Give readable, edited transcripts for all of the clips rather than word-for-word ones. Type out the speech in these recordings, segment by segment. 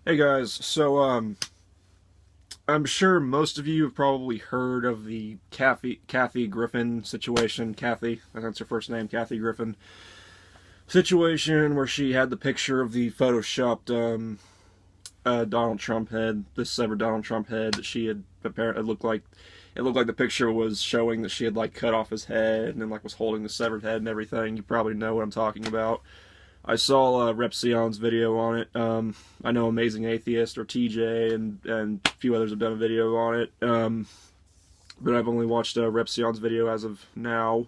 Hey guys, I'm sure most of you have probably heard of the Kathy Griffin situation. Kathy, I think that's her first name, Kathy Griffin situation, where she had the picture of the photoshopped Donald Trump head, this severed Donald Trump head that she had apparently it looked like the picture was showing that she had like cut off his head and then like was holding the severed head and everything. You probably know what I'm talking about. I saw Repsion's video on it. I know Amazing Atheist or TJ and a few others have done a video on it. But I've only watched Repsion's video as of now.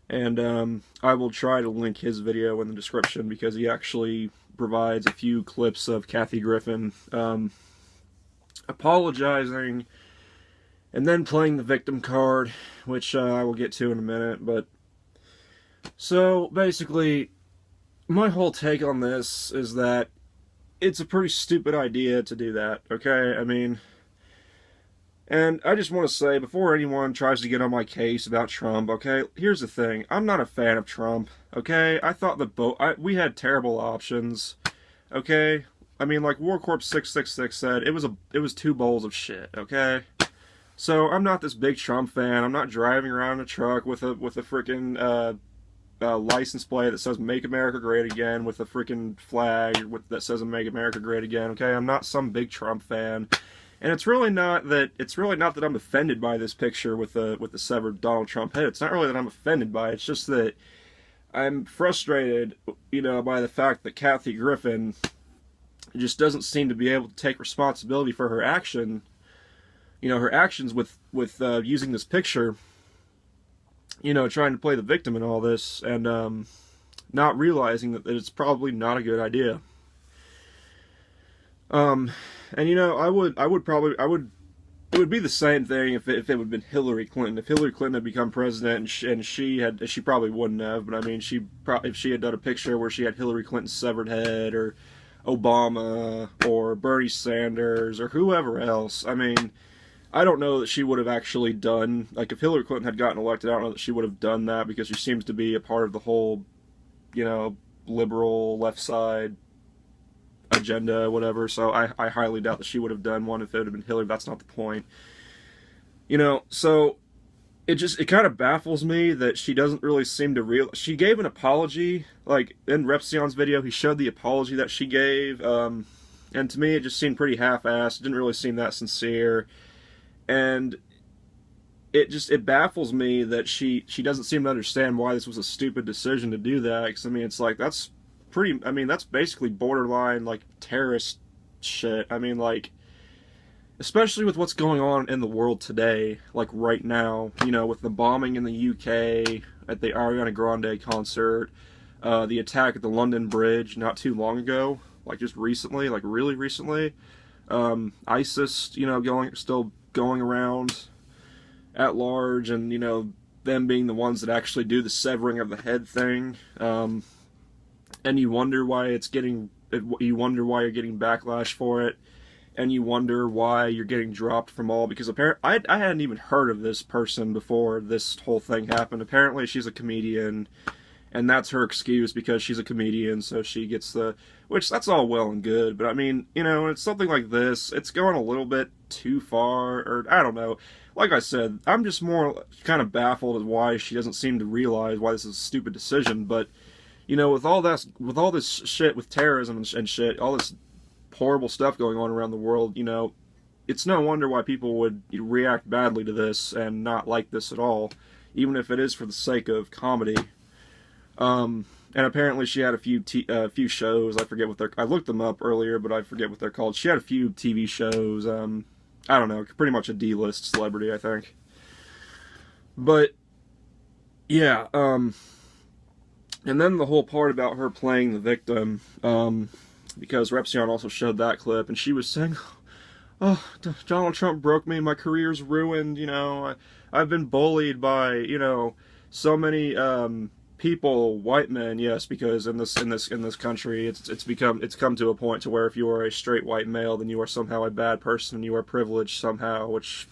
And I will try to link his video in the description because he actually provides a few clips of Kathy Griffin apologizing and then playing the victim card, which I will get to in a minute. But so basically, my whole take on this is that it's a pretty stupid idea to do that, okay? I mean, and I just want to say, before anyone tries to get on my case about Trump, okay, here's the thing. I'm not a fan of Trump, okay? I thought we had terrible options, okay? I mean, like War Corp 666 said, it was two bowls of shit, okay? So I'm not this big Trump fan. I'm not driving around in a truck with a freaking license plate that says "Make America Great Again" with a freaking flag that says "Make America Great Again." Okay, I'm not some big Trump fan, and it's really not that I'm offended by this picture with the severed Donald Trump head. It's not really that I'm offended by it. It's just that I'm frustrated, by the fact that Kathy Griffin just doesn't seem to be able to take responsibility for her her actions with using this picture, trying to play the victim in all this, and not realizing that it's probably not a good idea. And it would be the same thing if it would have been Hillary Clinton. If Hillary Clinton had become president and she probably wouldn't have, but I mean, if she had done a picture where she had Hillary Clinton's severed head, or Obama, or Bernie Sanders, or whoever else, I mean, I don't know that she would have actually done, like, if Hillary Clinton had gotten elected, I don't know that she would have done that, because she seems to be a part of the whole, liberal left side agenda, whatever, so I highly doubt that she would have done one if it would have been Hillary. That's not the point. So it kind of baffles me that she doesn't really seem to realize. She gave an apology, like, in Repsion's video, he showed the apology that she gave, and to me it just seemed pretty half-assed. It didn't really seem that sincere. And it baffles me that she doesn't seem to understand why this was a stupid decision to do that. Because I mean, it's like, that's basically borderline like terrorist shit. I mean, like, especially with what's going on in the world today, like right now, with the bombing in the UK at the Ariana Grande concert, the attack at the London Bridge not too long ago, like just recently, like really recently, ISIS, still going around at large, and them being the ones that actually do the severing of the head thing, and you wonder why you're getting backlash for it, and you wonder why you're getting dropped from all, because apparently I hadn't even heard of this person before this whole thing happened. Apparently she's a comedian, and that's her excuse, because she's a comedian, so she gets which, that's all well and good, but I mean, it's something like this, it's going a little bit too far, or I don't know. Like I said, I'm just more kind of baffled at why she doesn't seem to realize why this is a stupid decision. But with all this shit with terrorism and shit, all this horrible stuff going on around the world, it's no wonder why people would react badly to this and not like this at all, even if it is for the sake of comedy. And apparently she had a few shows. I forget what I looked them up earlier, but I forget what they're called. She had a few TV shows. I don't know, pretty much a D-list celebrity, I think. But yeah, and then the whole part about her playing the victim, because Repsion also showed that clip, and she was saying, "Oh, Donald Trump broke me. My career's ruined. I've been bullied by so many people, white men, yes, because in this country, it's come to a point to where if you are a straight white male, then you are somehow a bad person, and you are privileged somehow, which,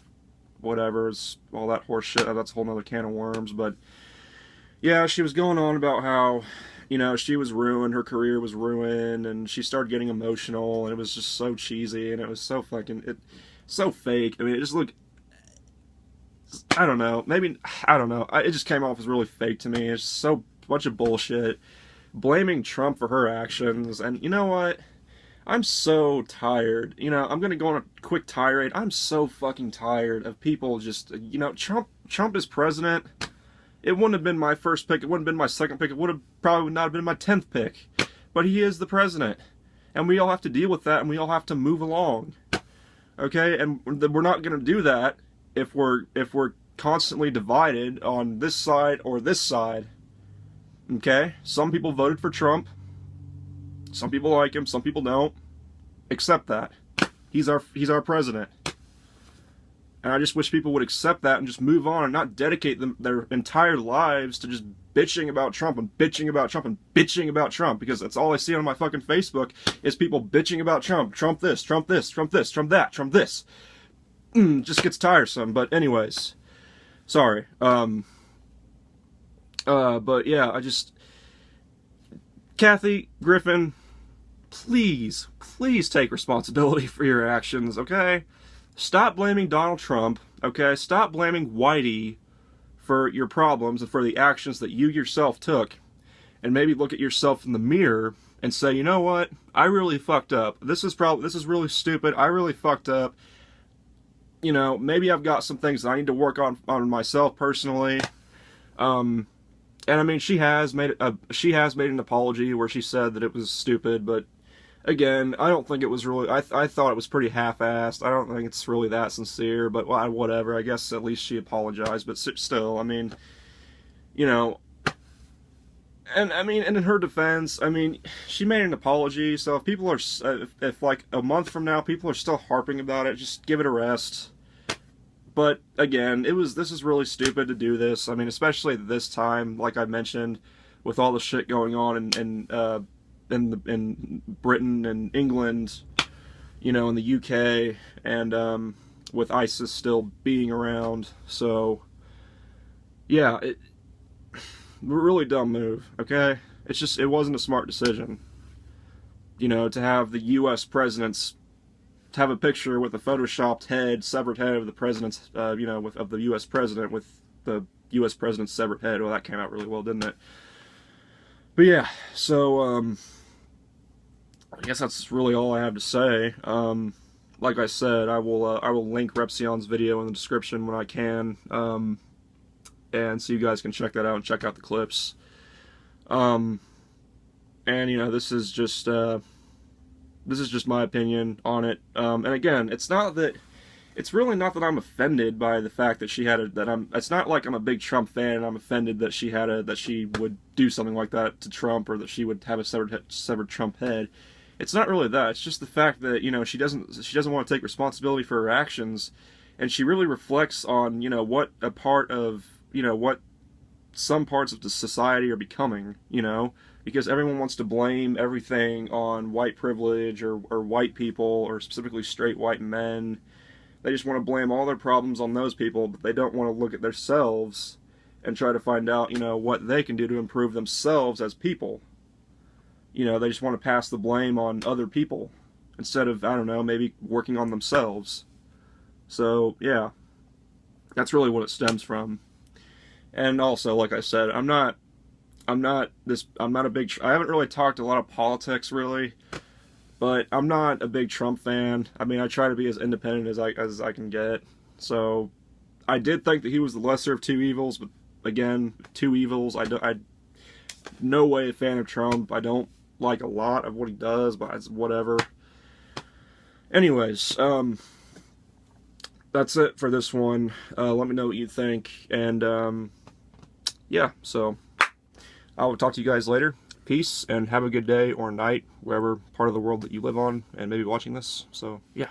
whatever, is all that horse shit. That's a whole nother can of worms. But yeah, she was going on about how you know, she was ruined, her career was ruined, and she started getting emotional, and it was just so cheesy, and it was so so fake. I mean, it just looked, I don't know, maybe, I don't know, it just came off as really fake to me. It's so bunch of bullshit, blaming Trump for her actions, and you know what? I'm so tired. You know, I'm gonna go on a quick tirade. I'm so fucking tired of people just, you know, Trump is president. It wouldn't have been my first pick. It wouldn't have been my second pick. It would have probably not have been my 10th pick. But he is the president. And we all have to deal with that, and we all have to move along. Okay? And we're not going to do that if we're constantly divided on this side or this side. Okay? Some people voted for Trump. Some people like him, some people don't. Accept that. He's our president. And I just wish people would accept that and just move on and not dedicate their entire lives to just bitching about Trump and bitching about Trump and bitching about Trump, because that's all I see on my fucking Facebook is people bitching about Trump. Trump this, Trump this, Trump this, Trump that, Trump this. Just gets tiresome. But anyways, sorry. But yeah, Kathy Griffin, please take responsibility for your actions, okay? Stop blaming Donald Trump, okay? Stop blaming Whitey for your problems and for the actions that you yourself took. And maybe look at yourself in the mirror and say, you know what? I really fucked up. This is really stupid. I really fucked up. You know, maybe I've got some things that I need to work on myself personally. And I mean, she has made an apology where she said that it was stupid, but again, I don't think it was really, I thought it was pretty half-assed. I don't think it's really that sincere, but well, whatever. I guess at least she apologized, but still, I mean, you know, and I mean, and in her defense, I mean, she made an apology, so if people are, if like a month from now people are still harping about it, just give it a rest. But again, this is really stupid to do this. I mean, especially this time, like I mentioned, with all the shit going on in Britain and England, you know, in the UK, and with ISIS still being around. So yeah, really dumb move. Okay, it wasn't a smart decision. You know, to have the U.S. president's, to have a picture with a photoshopped head, severed head of the president's, you know, of the U.S. president with the U.S. president's severed head. Well, that came out really well, didn't it? But yeah, so I guess that's really all I have to say. Like I said, I will link Repsion's video in the description when I can, and so you guys can check that out and check out the clips. And you know, this is just my opinion on it. And again, it's really not that I'm offended by the fact that it's not like I'm a big Trump fan and I'm offended that she would do something like that to Trump, or that she would have a severed Trump head. It's not really that. It's just the fact that, you know, she doesn't want to take responsibility for her actions, and she really reflects on, you know, what some parts of the society are becoming, you know, because everyone wants to blame everything on white privilege or white people, or specifically straight white men. They just want to blame all their problems on those people, but they don't want to look at themselves and try to find out, you know, what they can do to improve themselves as people. You know, they just want to pass the blame on other people instead of, I don't know, maybe working on themselves. So, yeah, that's really what it stems from. And also, like I said, I haven't really talked a lot of politics, really, but I'm not a big Trump fan. I mean, I try to be as independent as I can get. So, I did think that he was the lesser of two evils, but again, two evils. I no way a fan of Trump. I don't like a lot of what he does, but it's whatever. Anyways, that's it for this one. Let me know what you think, and yeah, so I will talk to you guys later. Peace, and have a good day or night, wherever part of the world that you live on and maybe watching this. So, yeah.